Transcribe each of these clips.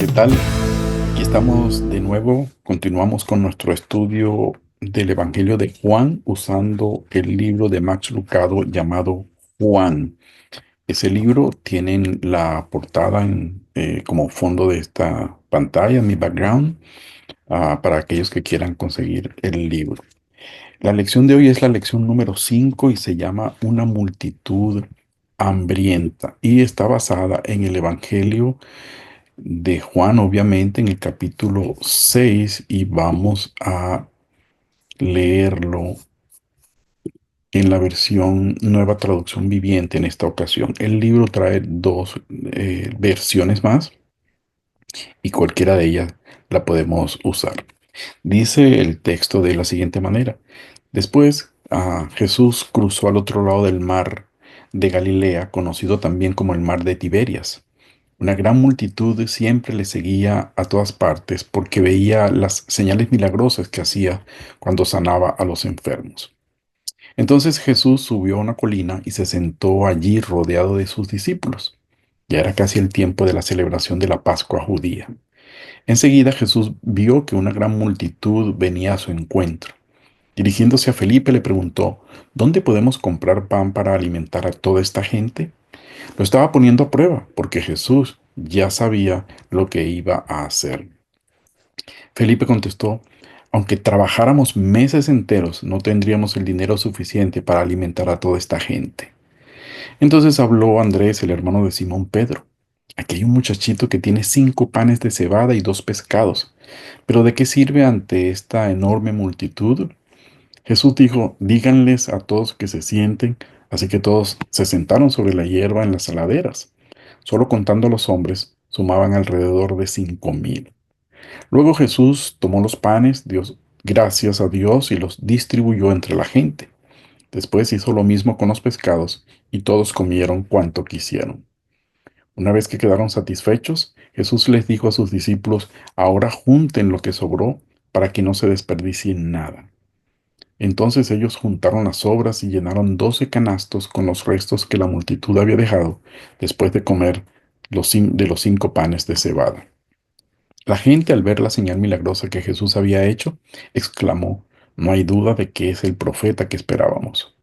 ¿qué tal? Aquí estamos de nuevo, continuamos con nuestro estudio del Evangelio de Juan usando el libro de Max Lucado llamado Juan. Ese libro tiene la portada como fondo de esta pantalla, mi background, para aquellos que quieran conseguir el libro. La lección de hoy es la lección número 5 y se llama Una multitud hambrienta y está basada en el Evangelio de Juan, obviamente, en el capítulo 6 y vamos a leerlo en la versión Nueva Traducción Viviente en esta ocasión. El libro trae dos versiones más y cualquiera de ellas la podemos usar. Dice el texto de la siguiente manera. Después, Jesús cruzó al otro lado del mar de Galilea, conocido también como el mar de Tiberias. Una gran multitud siempre le seguía a todas partes porque veía las señales milagrosas que hacía cuando sanaba a los enfermos. Entonces Jesús subió a una colina y se sentó allí rodeado de sus discípulos. Ya era casi el tiempo de la celebración de la Pascua judía. Enseguida Jesús vio que una gran multitud venía a su encuentro. Dirigiéndose a Felipe le preguntó, ¿dónde podemos comprar pan para alimentar a toda esta gente? Lo estaba poniendo a prueba porque Jesús ya sabía lo que iba a hacer. Felipe contestó, aunque trabajáramos meses enteros, no tendríamos el dinero suficiente para alimentar a toda esta gente. Entonces habló Andrés, el hermano de Simón Pedro. Aquí hay un muchachito que tiene 5 panes de cebada y 2 pescados. ¿Pero de qué sirve ante esta enorme multitud? Jesús dijo, díganles a todos que se sienten, así que todos se sentaron sobre la hierba en las laderas. Solo contando a los hombres, sumaban alrededor de 5.000. Luego Jesús tomó los panes, dio gracias a Dios y los distribuyó entre la gente. Después hizo lo mismo con los pescados, y todos comieron cuanto quisieron. Una vez que quedaron satisfechos, Jesús les dijo a sus discípulos, ahora junten lo que sobró para que no se desperdicie nada. Entonces ellos juntaron las sobras y llenaron 12 canastos con los restos que la multitud había dejado después de comer de los 5 panes de cebada. La gente, al ver la señal milagrosa que Jesús había hecho, exclamó, no hay duda de que es el profeta que esperábamos.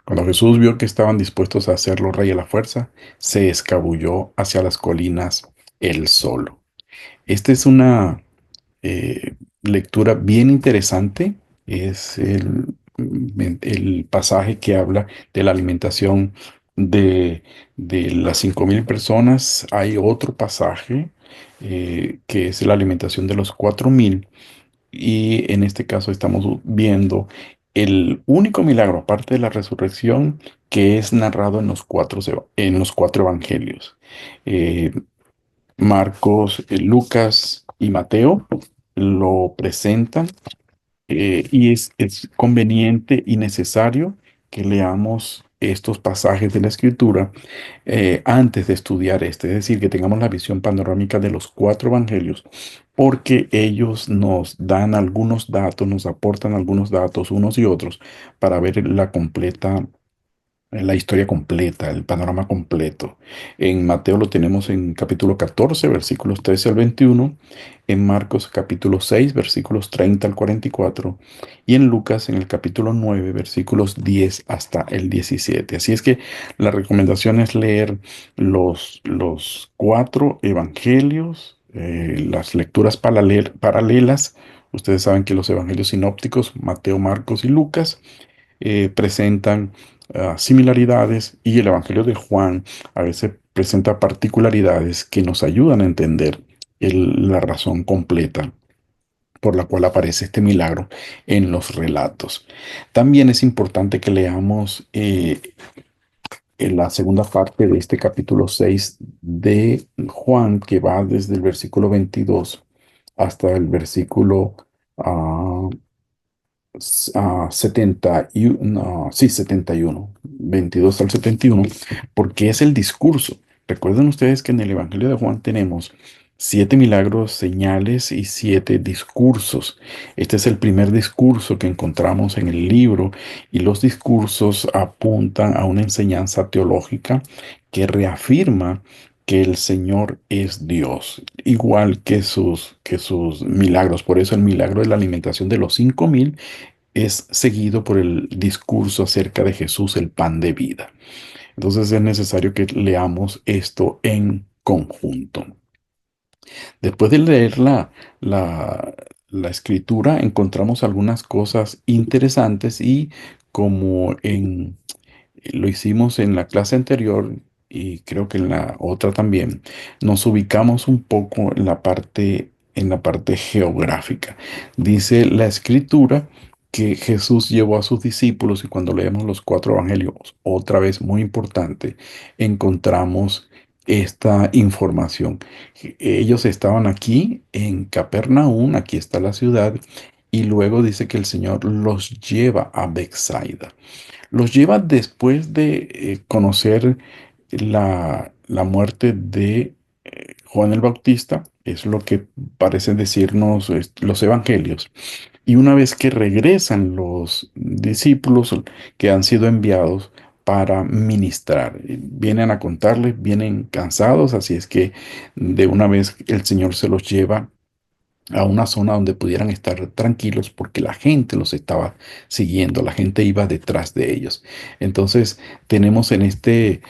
Cuando Jesús vio que estaban dispuestos a hacerlo rey a la fuerza, se escabulló hacia las colinas él solo. Esta es una lectura bien interesante. Es el pasaje que habla de la alimentación de, de las 5.000 personas. Hay otro pasaje que es la alimentación de los 4.000. Y en este caso estamos viendo el único milagro, aparte de la resurrección, que es narrado en los cuatro evangelios. Eh, Marcos, Lucas y Mateo lo presentan y es conveniente y necesario que leamos estos pasajes de la Escritura antes de estudiar este, es decir, que tengamos la visión panorámica de los cuatro evangelios, porque ellos nos dan algunos datos, nos aportan algunos datos unos y otros para ver la historia completa, el panorama completo. En Mateo lo tenemos en capítulo 14, versículos 13 al 21, en Marcos capítulo 6, versículos 30 al 44, y en Lucas en el capítulo 9, versículos 10 hasta el 17. Así es que la recomendación es leer los cuatro evangelios, las lecturas paralelas. Ustedes saben que los evangelios sinópticos, Mateo, Marcos y Lucas, presentan similaridades y el Evangelio de Juan a veces presenta particularidades que nos ayudan a entender la razón completa por la cual aparece este milagro en los relatos. También es importante que leamos en la segunda parte de este capítulo 6 de Juan, que va desde el versículo 22 hasta el versículo ah, 71, sí, 71, 22 al 71, porque es el discurso. Recuerden ustedes que en el Evangelio de Juan tenemos 7 milagros, señales y 7 discursos. Este es el primer discurso que encontramos en el libro y los discursos apuntan a una enseñanza teológica que reafirma que el Señor es Dios, igual que sus milagros. Por eso el milagro de la alimentación de los 5.000 es seguido por el discurso acerca de Jesús, el pan de vida. Entonces es necesario que leamos esto en conjunto. Después de leer la, la escritura, encontramos algunas cosas interesantes y como lo hicimos en la clase anterior y creo que en la otra también, nos ubicamos un poco en la parte geográfica. Dice la escritura que Jesús llevó a sus discípulos y cuando leemos los cuatro evangelios, otra vez muy importante, encontramos esta información. Ellos estaban aquí en Capernaum, aquí está la ciudad, y luego dice que el Señor los lleva a Bethsaida. Los lleva después de conocer la muerte de Juan el Bautista, es lo que parecen decirnos los evangelios. Y una vez que regresan los discípulos que han sido enviados para ministrar, vienen a contarles, vienen cansados, así es que de una vez el Señor se los lleva a una zona donde pudieran estar tranquilos porque la gente los estaba siguiendo, la gente iba detrás de ellos. Entonces tenemos en este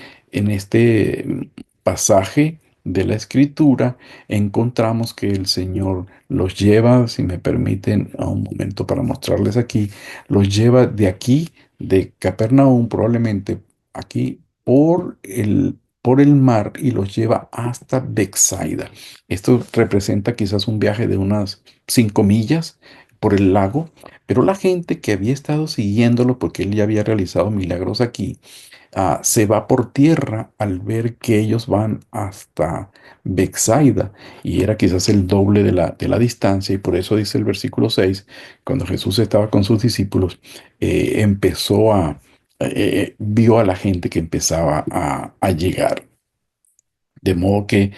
pasaje de la escritura, encontramos que el Señor los lleva, si me permiten, a un momento para mostrarles aquí, los lleva de aquí, de Capernaum, probablemente aquí, por el mar y los lleva hasta Bethsaida. Esto representa quizás un viaje de unas 5 millas por el lago, pero la gente que había estado siguiéndolo, porque él ya había realizado milagros aquí, se va por tierra al ver que ellos van hasta Bethsaida y era quizás el doble de la distancia y por eso dice el versículo 6 cuando Jesús estaba con sus discípulos, vio a la gente que empezaba a llegar. De modo que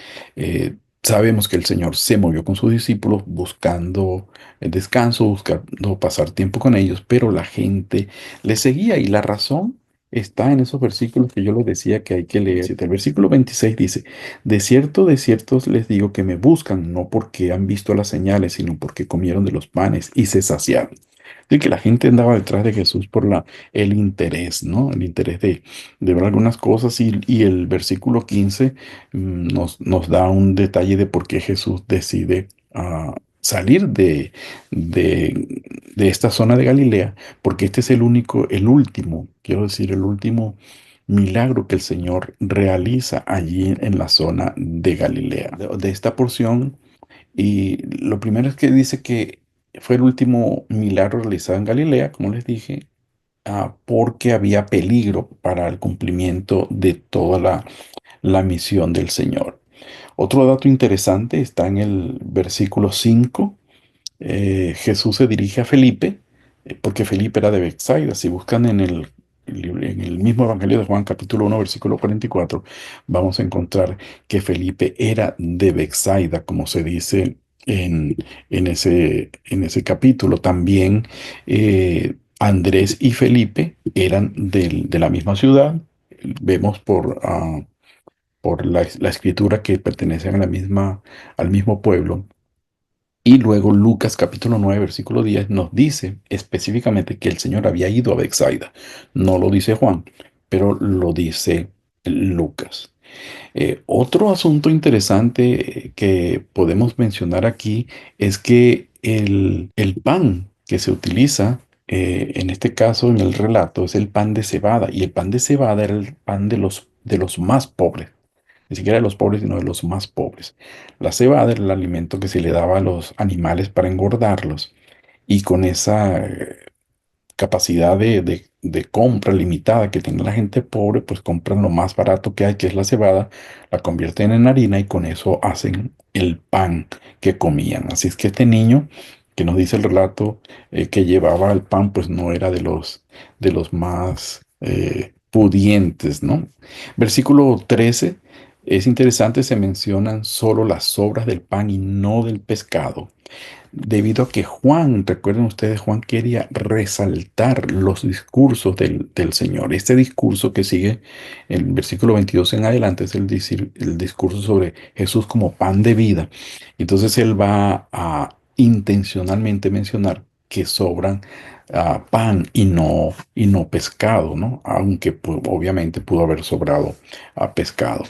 sabemos que el Señor se movió con sus discípulos buscando el descanso, buscando pasar tiempo con ellos, pero la gente le seguía y la razón está en esos versículos que yo les decía que hay que leer. El versículo 26 dice, de cierto les digo que me buscan, no porque han visto las señales, sino porque comieron de los panes y se saciaron. De que la gente andaba detrás de Jesús por el interés, ¿no? El interés de ver algunas cosas y el versículo 15 nos da un detalle de por qué Jesús decide salir de esta zona de Galilea, porque este es el último, quiero decir, el último milagro que el Señor realiza allí en la zona de Galilea. De esta porción, y lo primero es que dice que fue el último milagro realizado en Galilea, como les dije, porque había peligro para el cumplimiento de toda la misión del Señor. Otro dato interesante está en el versículo 5. Jesús se dirige a Felipe, porque Felipe era de Bethsaida. Si buscan en el mismo Evangelio de Juan, capítulo 1, versículo 44, vamos a encontrar que Felipe era de Bethsaida, como se dice en, en ese capítulo. También Andrés y Felipe eran de la misma ciudad. Vemos por la escritura que pertenecen a al mismo pueblo. Y luego Lucas capítulo 9 versículo 10 nos dice específicamente que el Señor había ido a Bethsaida. No lo dice Juan, pero lo dice Lucas. Otro asunto interesante que podemos mencionar aquí es que el pan que se utiliza, en este caso en el relato, es el pan de cebada. Y el pan de cebada era el pan de los más pobres. Ni siquiera de los pobres, sino de los más pobres. La cebada era el alimento que se le daba a los animales para engordarlos. Y con esa capacidad de compra limitada que tiene la gente pobre, pues compran lo más barato que hay, que es la cebada, la convierten en harina y con eso hacen el pan que comían. Así es que este niño que nos dice el relato que llevaba el pan, pues no era de los más pudientes, ¿no? Versículo 13 Es interesante, se mencionan solo las sobras del pan y no del pescado. Debido a que Juan, recuerden ustedes, Juan quería resaltar los discursos del Señor. Este discurso que sigue en el versículo 22 en adelante es el discurso sobre Jesús como pan de vida. Entonces él va a intencionalmente mencionar que sobran pan y no pescado, ¿no? Aunque obviamente pudo haber sobrado pescado.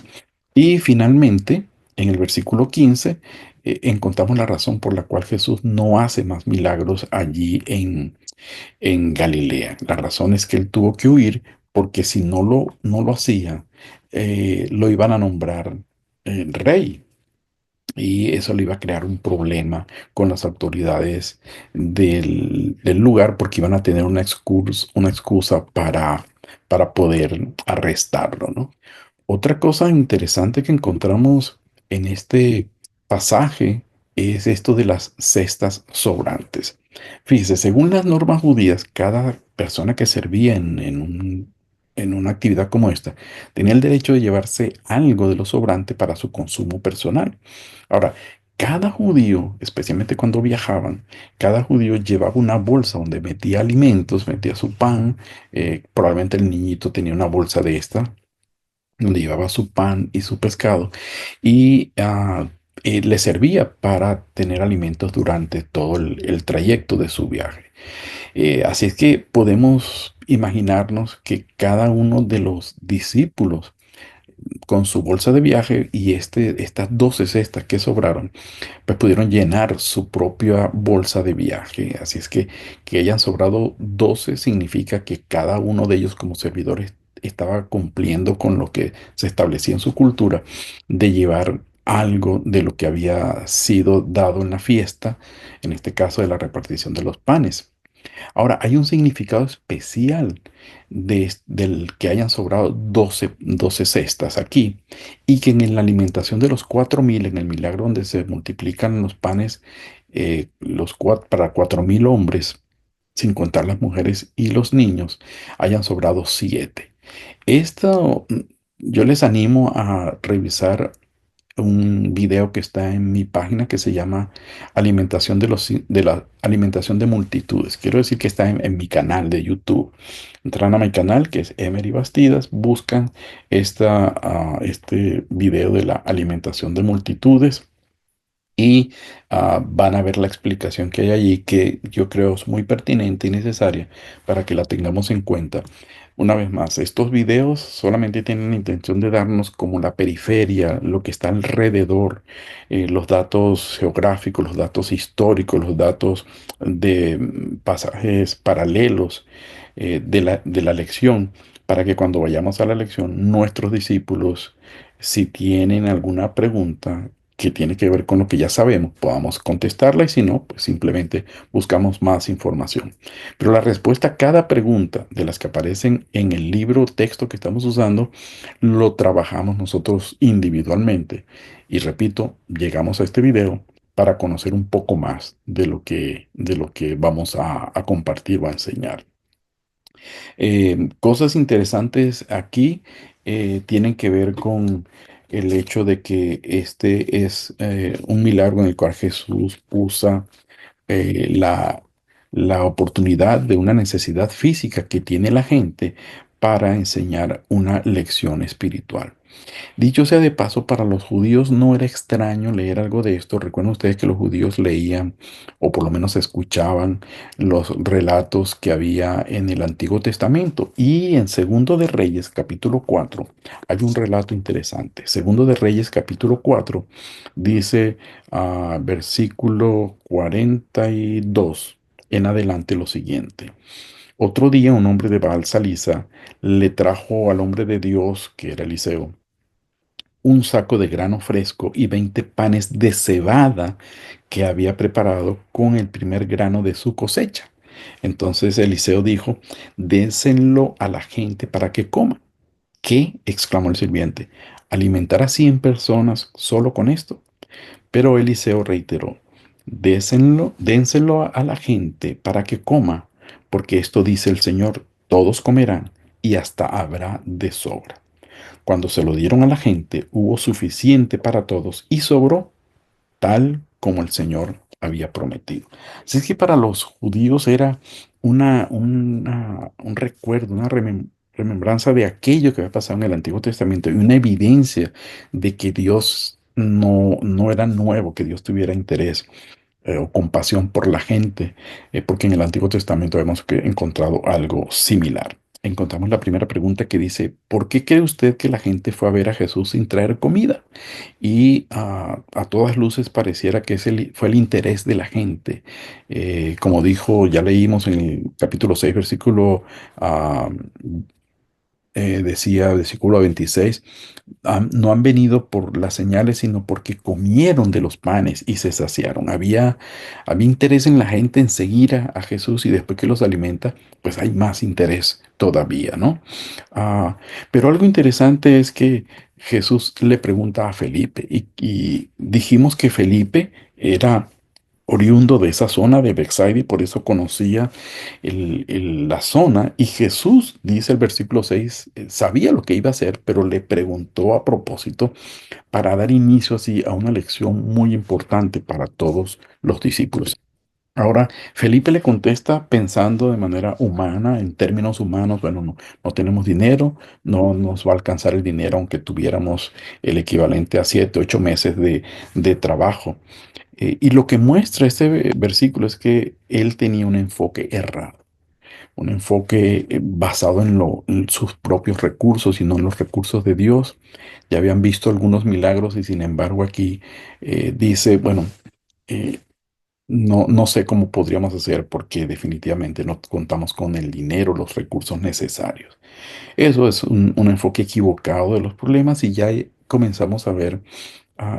Y finalmente, en el versículo 15, encontramos la razón por la cual Jesús no hace más milagros allí en Galilea. La razón es que él tuvo que huir porque si no lo hacía, lo iban a nombrar rey. Y eso le iba a crear un problema con las autoridades del lugar porque iban a tener una excusa para poder arrestarlo, ¿no? Otra cosa interesante que encontramos en este pasaje es esto de las cestas sobrantes. Fíjese, según las normas judías, cada persona que servía en una actividad como esta tenía el derecho de llevarse algo de lo sobrante para su consumo personal. Ahora, cada judío, especialmente cuando viajaban, cada judío llevaba una bolsa donde metía alimentos, metía su pan, probablemente el niñito tenía una bolsa de esta donde llevaba su pan y su pescado y le servía para tener alimentos durante todo el trayecto de su viaje. Así es que podemos imaginarnos que cada uno de los discípulos con su bolsa de viaje y estas 12 cestas que sobraron, pues pudieron llenar su propia bolsa de viaje. Así es que hayan sobrado 12 significa que cada uno de ellos como servidores estaba cumpliendo con lo que se establecía en su cultura de llevar algo de lo que había sido dado en la fiesta, en este caso de la repartición de los panes. Ahora, hay un significado especial del que hayan sobrado doce cestas aquí y que en la alimentación de los 4.000, en el milagro donde se multiplican los panes para 4.000 hombres, sin contar las mujeres y los niños, hayan sobrado 7. Esto, yo les animo a revisar un video que está en mi página que se llama de la alimentación de multitudes. Quiero decir que está en mi canal de YouTube. Entran a mi canal que es Emery Bastidas, buscan este video de la alimentación de multitudes y van a ver la explicación que hay allí que yo creo es muy pertinente y necesaria para que la tengamos en cuenta. Una vez más, estos videos solamente tienen la intención de darnos como la periferia, lo que está alrededor, los datos geográficos, los datos históricos, los datos de pasajes paralelos de la lección, para que cuando vayamos a la lección, nuestros discípulos, si tienen alguna pregunta, que tiene que ver con lo que ya sabemos, podamos contestarla y si no, pues simplemente buscamos más información. Pero la respuesta a cada pregunta de las que aparecen en el libro o texto que estamos usando, lo trabajamos nosotros individualmente. Y repito, llegamos a este video para conocer un poco más de lo que vamos a compartir o a enseñar. Cosas interesantes aquí tienen que ver con el hecho de que este es un milagro en el cual Jesús usa eh, la, la oportunidad de una necesidad física que tiene la gente para enseñar una lección espiritual. Dicho sea de paso, para los judíos no era extraño leer algo de esto. Recuerden ustedes que los judíos leían, o por lo menos escuchaban, los relatos que había en el Antiguo Testamento. Y en Segundo de Reyes, capítulo 4 hay un relato interesante. Segundo de Reyes, capítulo 4 dice, versículo 42 en adelante lo siguiente. Otro día un hombre de Baal Salisa le trajo al hombre de Dios, que era Eliseo, un saco de grano fresco y 20 panes de cebada que había preparado con el primer grano de su cosecha. Entonces Eliseo dijo, dénsenlo a la gente para que coma. ¿Qué? Exclamó el sirviente. ¿Alimentar a 100 personas solo con esto? Pero Eliseo reiteró, dénselo a la gente para que coma, porque esto dice el Señor, todos comerán y hasta habrá de sobra. Cuando se lo dieron a la gente, hubo suficiente para todos y sobró tal como el Señor había prometido. Así es que para los judíos era un recuerdo, una remembranza de aquello que había pasado en el Antiguo Testamento y una evidencia de que Dios no era nuevo, que Dios tuviera interés o compasión por la gente, porque en el Antiguo Testamento hemos encontrado algo similar. Encontramos la primera pregunta que dice, ¿por qué cree usted que la gente fue a ver a Jesús sin traer comida? Y a todas luces pareciera que ese fue el interés de la gente. Como dijo, ya leímos en el capítulo 6 versículo, ah, decía, versículo 26, no han venido por las señales, sino porque comieron de los panes y se saciaron. Había interés en la gente en seguir a Jesús y después que los alimenta, pues hay más interés todavía, ¿no? Ah, pero algo interesante es que Jesús le pregunta a Felipe y dijimos que Felipe era oriundo de esa zona de Bethsaida y por eso conocía la zona. Y Jesús, dice el versículo 6 sabía lo que iba a hacer, pero le preguntó a propósito para dar inicio así a una lección muy importante para todos los discípulos. Ahora, Felipe le contesta pensando de manera humana, en términos humanos, bueno, no tenemos dinero, no nos va a alcanzar el dinero aunque tuviéramos el equivalente a 7, 8 meses de trabajo. Y lo que muestra este versículo es que él tenía un enfoque errado, un enfoque basado en sus propios recursos y no en los recursos de Dios. Ya habían visto algunos milagros y sin embargo aquí dice, bueno, eh, no sé cómo podríamos hacer porque definitivamente no contamos con el dinero, los recursos necesarios. Eso es un enfoque equivocado de los problemas y ya comenzamos a ver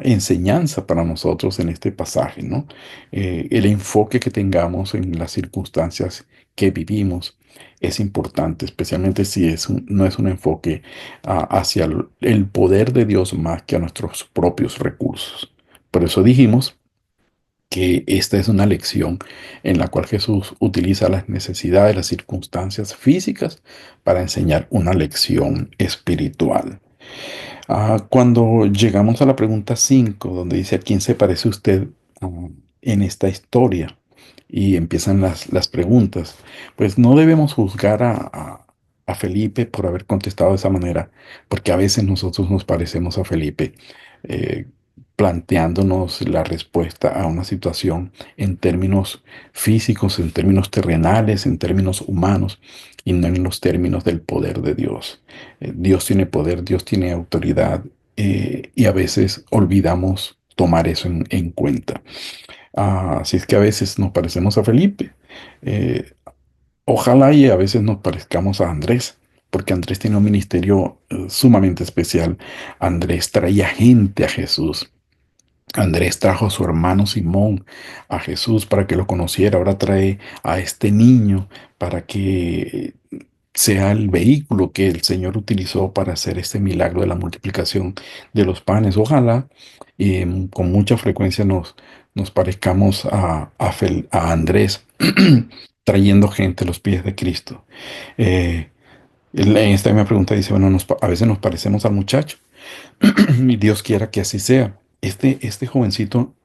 enseñanza para nosotros en este pasaje, ¿no? El enfoque que tengamos en las circunstancias que vivimos es importante, especialmente si no es un enfoque hacia el poder de Dios más que a nuestros propios recursos. Por eso dijimos que esta es una lección en la cual Jesús utiliza las necesidades, las circunstancias físicas para enseñar una lección espiritual. Cuando llegamos a la pregunta 5 donde dice, ¿a quién se parece usted en esta historia? Y empiezan las preguntas. Pues no debemos juzgar a Felipe por haber contestado de esa manera, porque a veces nosotros nos parecemos a Felipe, eh, planteándonos la respuesta a una situación en términos físicos, en términos terrenales, en términos humanos, y no en los términos del poder de Dios. Dios tiene poder, Dios tiene autoridad, y a veces olvidamos tomar eso en cuenta. Así es que a veces nos parecemos a Felipe. Eh, Ojalá y a veces nos parezcamos a Andrés, porque Andrés tiene un ministerio sumamente especial. Andrés traía gente a Jesús. Andrés trajo a su hermano Simón a Jesús para que lo conociera. Ahora trae a este niño para que sea el vehículo que el Señor utilizó para hacer este milagro de la multiplicación de los panes. Ojalá con mucha frecuencia nos parezcamos a Andrés trayendo gente a los pies de Cristo. Eh, en esta misma pregunta dice, bueno, a veces nos parecemos al muchacho y Dios quiera que así sea. Este jovencito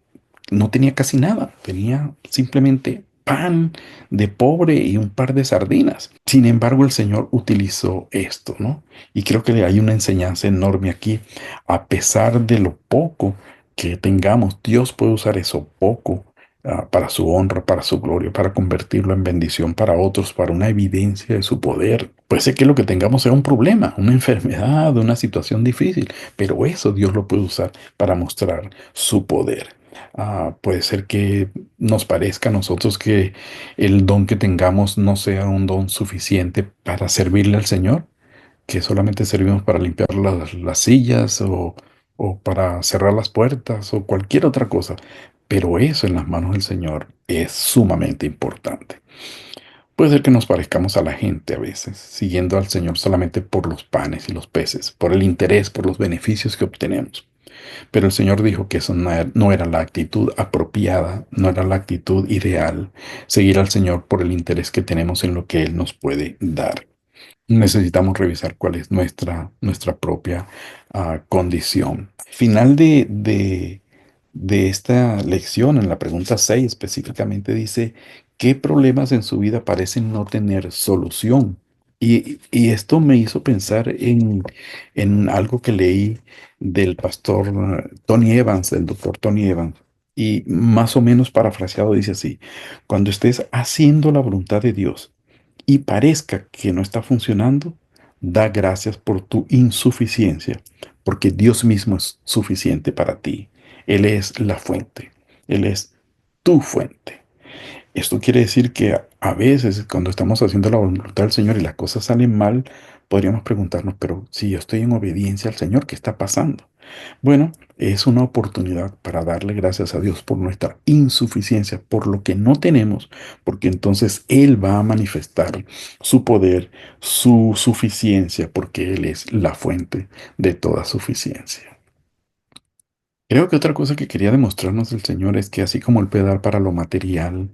no tenía casi nada, tenía simplemente pan de pobre y un par de sardinas. Sin embargo, el Señor utilizó esto, ¿no? Y creo que hay una enseñanza enorme aquí. A pesar de lo poco que tengamos, Dios puede usar eso poco para su honra, para su gloria, para convertirlo en bendición para otros, para una evidencia de su poder. Puede ser que lo que tengamos sea un problema, una enfermedad, una situación difícil, pero eso Dios lo puede usar para mostrar su poder. Puede ser que nos parezca a nosotros que el don que tengamos no sea un don suficiente para servirle al Señor, que solamente servimos para limpiar las sillas o para cerrar las puertas o cualquier otra cosa. Pero eso en las manos del Señor es sumamente importante. Puede ser que nos parezcamos a la gente a veces, siguiendo al Señor solamente por los panes y los peces, por el interés, por los beneficios que obtenemos. Pero el Señor dijo que eso no era la actitud apropiada, no era la actitud ideal, seguir al Señor por el interés que tenemos en lo que Él nos puede dar. necesitamos revisar cuál es nuestra propia condición. Final de esta lección, en la pregunta 6 específicamente, dice, ¿qué problemas en su vida parecen no tener solución? Y esto me hizo pensar en algo que leí del pastor Tony Evans, del doctor Tony Evans. Y más o menos parafraseado dice así, cuando estés haciendo la voluntad de Dios, y parezca que no está funcionando, da gracias por tu insuficiencia, porque Dios mismo es suficiente para ti. Él es la fuente, Él es tu fuente. Esto quiere decir que a veces cuando estamos haciendo la voluntad del Señor y las cosas salen mal, podríamos preguntarnos, pero si yo estoy en obediencia al Señor, ¿qué está pasando? Bueno, es una oportunidad para darle gracias a Dios por nuestra insuficiencia, por lo que no tenemos, porque entonces Él va a manifestar su poder, su suficiencia, porque Él es la fuente de toda suficiencia. Creo que otra cosa que quería demostrarnos el Señor es que así como Él puede dar para lo material,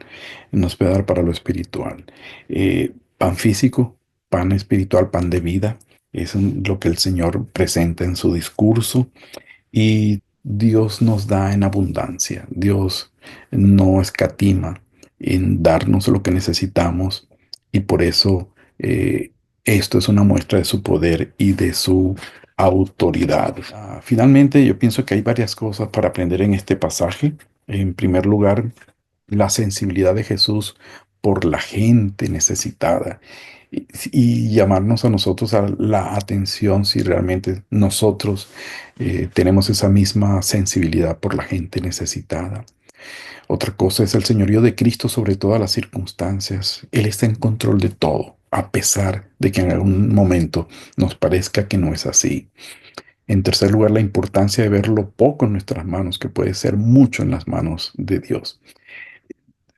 nos puede dar para lo espiritual. Pan físico, pan espiritual, pan de vida, es lo que el Señor presenta en su discurso y Dios nos da en abundancia. Dios no escatima en darnos lo que necesitamos y por eso esto es una muestra de su poder y de su autoridad. Finalmente, yo pienso que hay varias cosas para aprender en este pasaje. En primer lugar, la sensibilidad de Jesús por la gente necesitada y llamarnos a nosotros a la atención si realmente nosotros tenemos esa misma sensibilidad por la gente necesitada. Otra cosa es el señorío de Cristo sobre todas las circunstancias. Él está en control de todo, a pesar de que en algún momento nos parezca que no es así. En tercer lugar, la importancia de ver lo poco en nuestras manos, que puede ser mucho en las manos de Dios.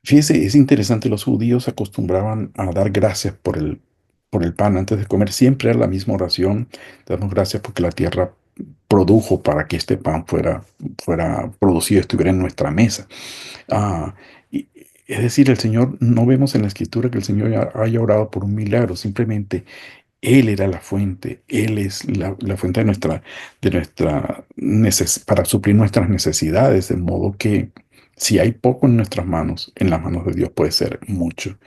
Fíjese, es interesante, los judíos acostumbraban a dar gracias por el pan antes de comer. Siempre era la misma oración. Damos gracias porque la tierra produjo para que este pan fuera producido, estuviera en nuestra mesa. Ah, y- es decir, el Señor, no vemos en la Escritura que el Señor haya orado por un milagro, simplemente Él era la fuente, Él es la fuente para suplir nuestras necesidades, de modo que si hay poco en nuestras manos, en las manos de Dios puede ser mucho.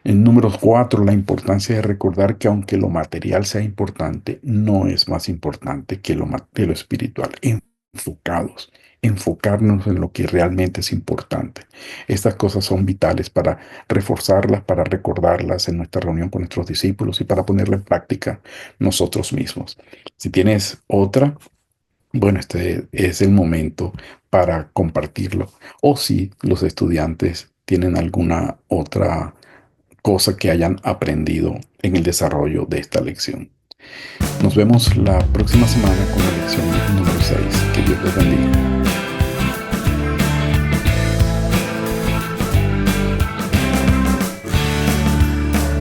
En número 4, la importancia de recordar que aunque lo material sea importante, no es más importante que que lo espiritual. Enfocados, enfocarnos en lo que realmente es importante. Estas cosas son vitales para reforzarlas, para recordarlas en nuestra reunión con nuestros discípulos y para ponerla en práctica nosotros mismos. Si tienes otra, bueno, este es el momento para compartirlo. O si los estudiantes tienen alguna otra cosa que hayan aprendido en el desarrollo de esta lección. Nos vemos la próxima semana con la lección número 6. Que Dios les bendiga.